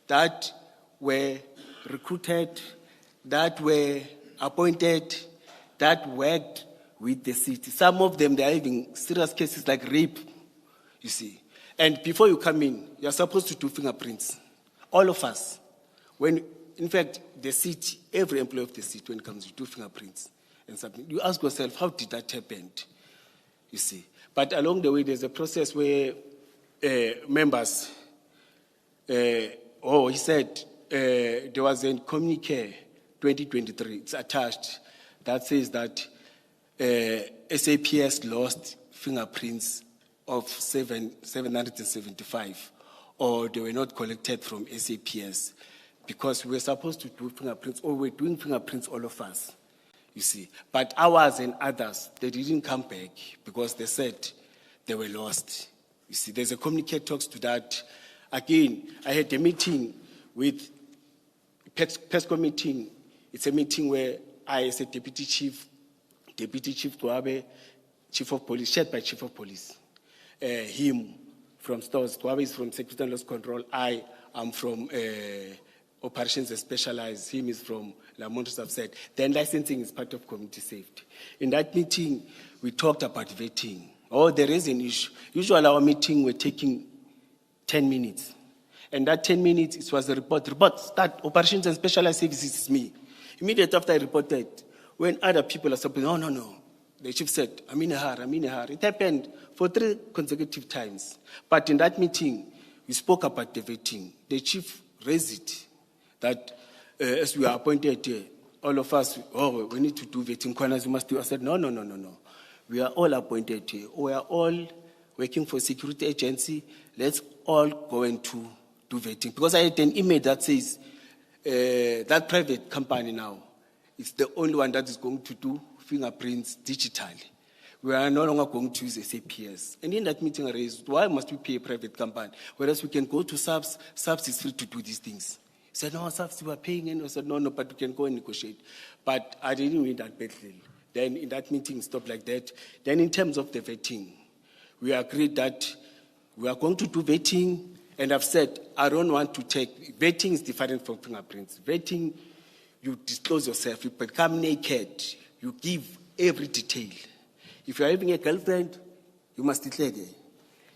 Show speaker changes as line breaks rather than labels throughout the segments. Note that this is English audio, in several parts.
that were recruited, that were appointed, that worked with the city. Some of them, they are having serious cases like rape, you see. And before you come in, you're supposed to do fingerprints. All of us. When, in fact, the city, every employee of the city, when it comes to do fingerprints and submit, you ask yourself, how did that happen? You see. But along the way, there's a process where members, he said, there was a communique 2023, it's attached, that says that SAPS lost fingerprints of 775, or they were not collected from SAPS, because we were supposed to do fingerprints, or we're doing fingerprints, all of us, you see. But ours and others, they didn't come back because they said they were lost. You see, there's a communique talks to that. Again, I had a meeting with PESCO meeting. It's a meeting where I, as a Deputy Chief Kwabe, Chief of Police, shared by Chief of Police, him from stores, Kwabe is from Security and Loss Control, I am from Operations and Specialized, him is from Lamont said. Then licensing is part of community safety. In that meeting, we talked about vetting. Oh, there is an issue. Usually our meeting, we're taking 10 minutes. And that 10 minutes, it was a report. Report, start, Operations and Specialized Services is me. Immediately after I reported, when other people are saying, no. The chief said, I'm in a hurry. It happened for 3 consecutive times. But in that meeting, we spoke about the vetting. The chief raised it, that as we are appointed, all of us, we need to do vetting. Mkhwanazi must do. I said, no. We are all appointed here. We are all working for a security agency. Let's all go and do vetting. Because I had an email that says that private company now is the only one that is going to do fingerprints digitally. We are no longer going to use SAPS. And in that meeting I raised, why must we pay a private company? Whereas we can go to SAPS. SAPS is free to do these things. He said, no, SAPS, we are paying. And I said, no, but we can go and negotiate. But I didn't win that battle. Then in that meeting, stopped like that. Then in terms of the vetting, we agreed that we are going to do vetting. And I've said, I don't want to take, vetting is different from fingerprints. Vetting, you disclose yourself, you become naked, you give every detail. If you are having a girlfriend, you must declare there.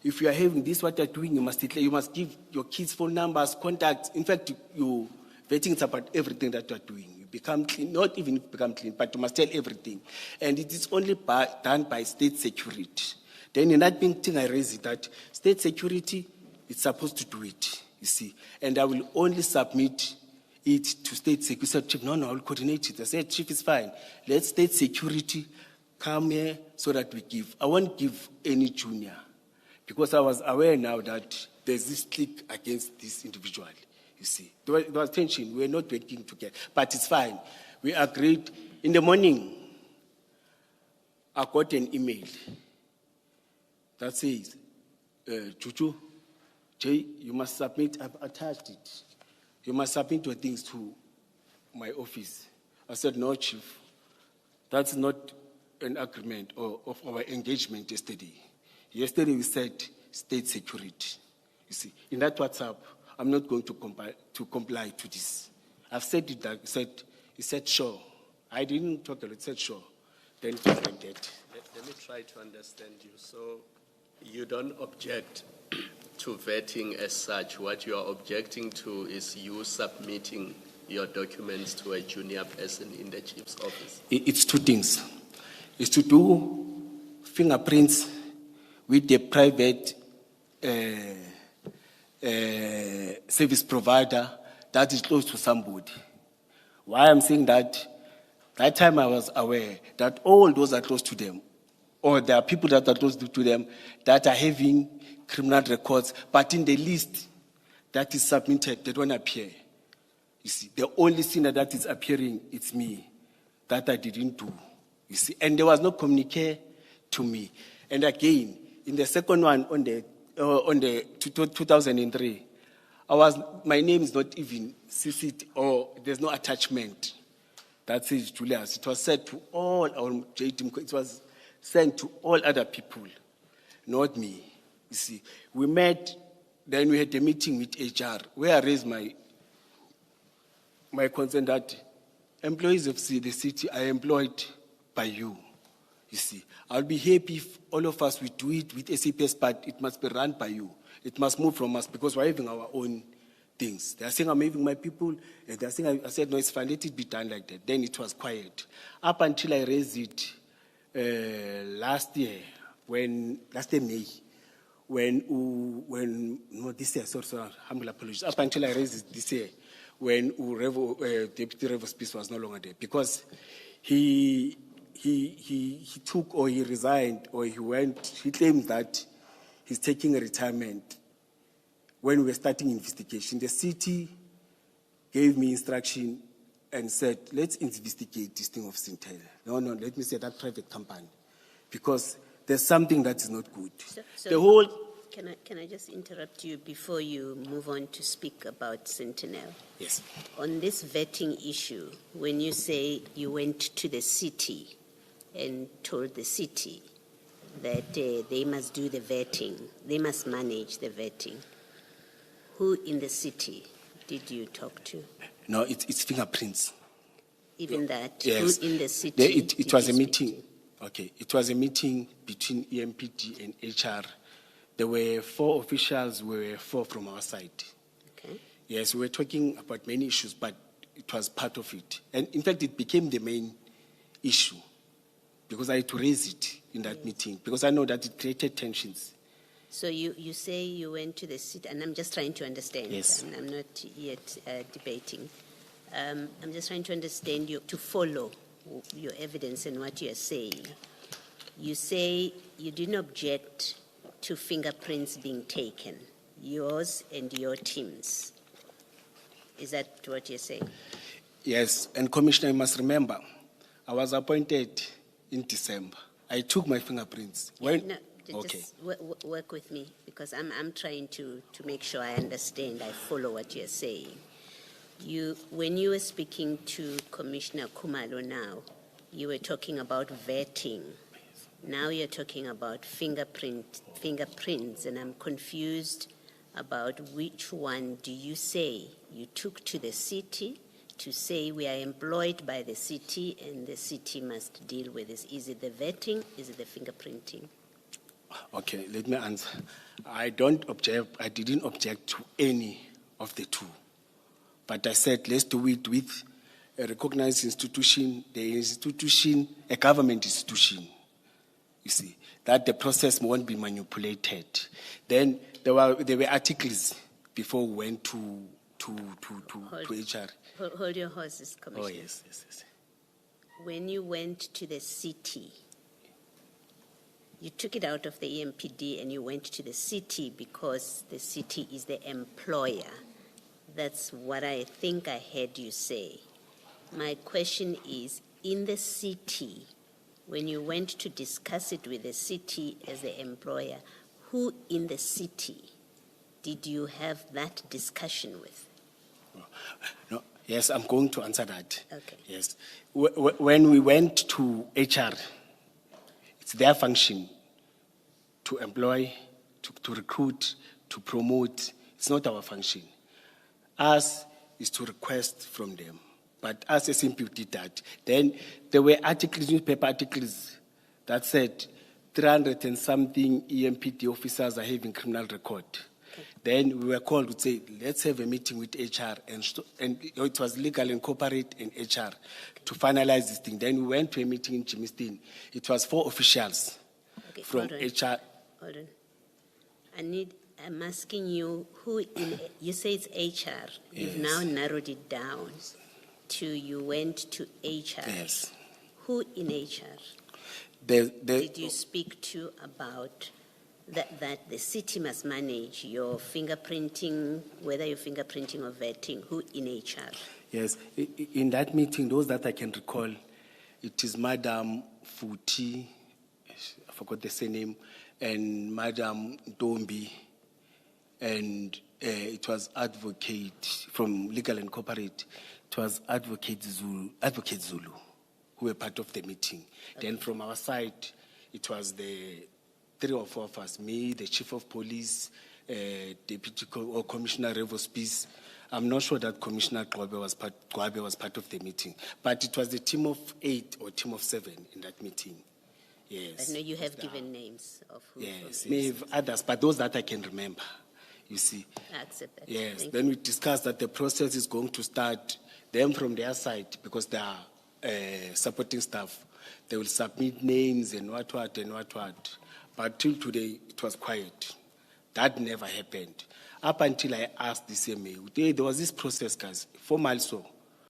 If you are having this, what you are doing, you must declare. You must give your kids' phone numbers, contacts. In fact, you vetting is about everything that you are doing. You become clean, not even become clean, but you must tell everything. And it is only done by state security. Then in that meeting, I raised it that state security is supposed to do it, you see. And I will only submit it to state security. I said, Chief, no, I will coordinate it. I said, Chief, is fine. Let state security come here so that we give. I won't give any junior, because I was aware now that there's this clique against this individual, you see. There was tension. We were not working together, but it's fine. We agreed. In the morning, I got an email that says, Chuchu, Jay, you must submit, I've attached it. You must submit your things to my office. I said, no, Chief, that's not an agreement of our engagement yesterday. Yesterday we said state security. You see, in that WhatsApp, I'm not going to comply to this. I've said it, he said, sure. I didn't talk a lot, he said, sure. Then it was like that.
Let me try to understand you. So you don't object to vetting as such. What you are objecting to is you submitting your documents to a junior person in the chief's office.
It's 2 things. It's to do fingerprints with the private service provider that is close to somebody. Why I'm saying that time I was aware that all those are close to them, or there are people that are close to them that are having criminal records, but in the list that is submitted, they don't appear. You see, the only sinner that is appearing, it's me, that I didn't do. You see, and there was no communique to me. And again, in the second one, on the 2003, my name is not even CC'd, or there's no attachment that says Julius. It was said to all our JTM, it was sent to all other people, not me. You see, we met, then we had a meeting with HR, where I raised my my concern that employees of the city are employed by you. You see, I'll be happy if all of us we do it with SAPS, but it must be run by you. It must move from us because we're having our own things. They are saying I'm having my people, and they are saying I said no, it's fine. Let it be done like that. Then it was quiet up until I raised it last year May. No, this year, sorry, humble apologies. Up until I raised it this year, when Deputy Revo Spies was no longer there, because he took or he resigned or he claimed that he's taking a retirement. When we were starting investigation, the city gave me instruction and said, let's investigate this thing of Sintel. No, let me say that private company, because there's something that is not good.
So can I just interrupt you before you move on to speak about Sentinel?
Yes.
On this vetting issue, when you say you went to the city and told the city that they must do the vetting, they must manage the vetting, who in the city did you talk to?
No, it's fingerprints.
Even that?
Yes.
Who in the city?
It was a meeting. Okay, it was a meeting between EMPD and HR. There were 4 officials, we were 4 from our side.
Okay.
Yes, we were talking about many issues, but it was part of it. And in fact, it became the main issue because I had to raise it in that meeting because I know that it created tensions.
So you say you went to the city, and I'm just trying to understand.
Yes.
And I'm not yet debating. I'm just trying to understand you, to follow your evidence and what you're saying. You say you didn't object to fingerprints being taken, yours and your team's. Is that what you're saying?
Yes, and Commissioner, you must remember, I was appointed in December. I took my fingerprints.
No,
Okay.
just work with me, because I'm trying to make sure I understand, I follow what you're saying. When you were speaking to Commissioner Khumalo now, you were talking about vetting. Now you're talking about fingerprints, and I'm confused about which one do you say you took to the city to say we are employed by the city and the city must deal with this. Is it the vetting? Is it the fingerprinting?
Okay, let me answer. I didn't object to any of the two. But I said, let's do it with a recognized institution, a government institution. You see, that the process won't be manipulated. Then there were articles before we went to HR.
Hold your horses, Commissioner.
Oh, yes.
When you went to the city, you took it out of the EMPD and you went to the city because the city is the employer. That's what I think I heard you say. My question is, in the city, when you went to discuss it with the city as the employer, who in the city did you have that discussion with?
No, yes, I'm going to answer that.
Okay.
Yes. When we went to HR, it's their function to employ, to recruit, to promote. It's not our function. Us is to request from them. But us as MP did that. Then there were newspaper articles that said 300 and something EMPD officers are having criminal record. Okay. Then we were called to say, let's have a meeting with HR, and it was legal and corporate and HR to finalize this thing. Then we went to a meeting in Jimistin. It was 4 officials from HR.
Hold on. I'm asking you, you say it's HR. You've now narrowed it down to you went to HR.
Yes.
Who in HR did you speak to about that the city must manage your fingerprinting, whether you're fingerprinting or vetting? Who in HR?
Yes. In that meeting, those that I can recall, it is Madam Futi, I forgot the surname, and Madam Dombi, and it was advocate from Legal and Corporate. It was Advocate Zulu, who were part of the meeting. Okay. Then from our side, it was the 3 or 4 of us, me, the Chief of Police, Deputy Commissioner Revo Spies, I'm not sure that Commissioner Gwabe was part of the meeting, but it was a team of 8 or team of 7 in that meeting. Yes.
I know you have given names of who.
Yes, may have others, but those that I can remember, you see.
I accept that.
Yes,
Thank
then we discussed that the process is going to start them from their side, because they are supporting staff. They will submit names and what. But till today, it was quiet. That never happened. Up until I asked the CMA, there was this process, guys, formal so.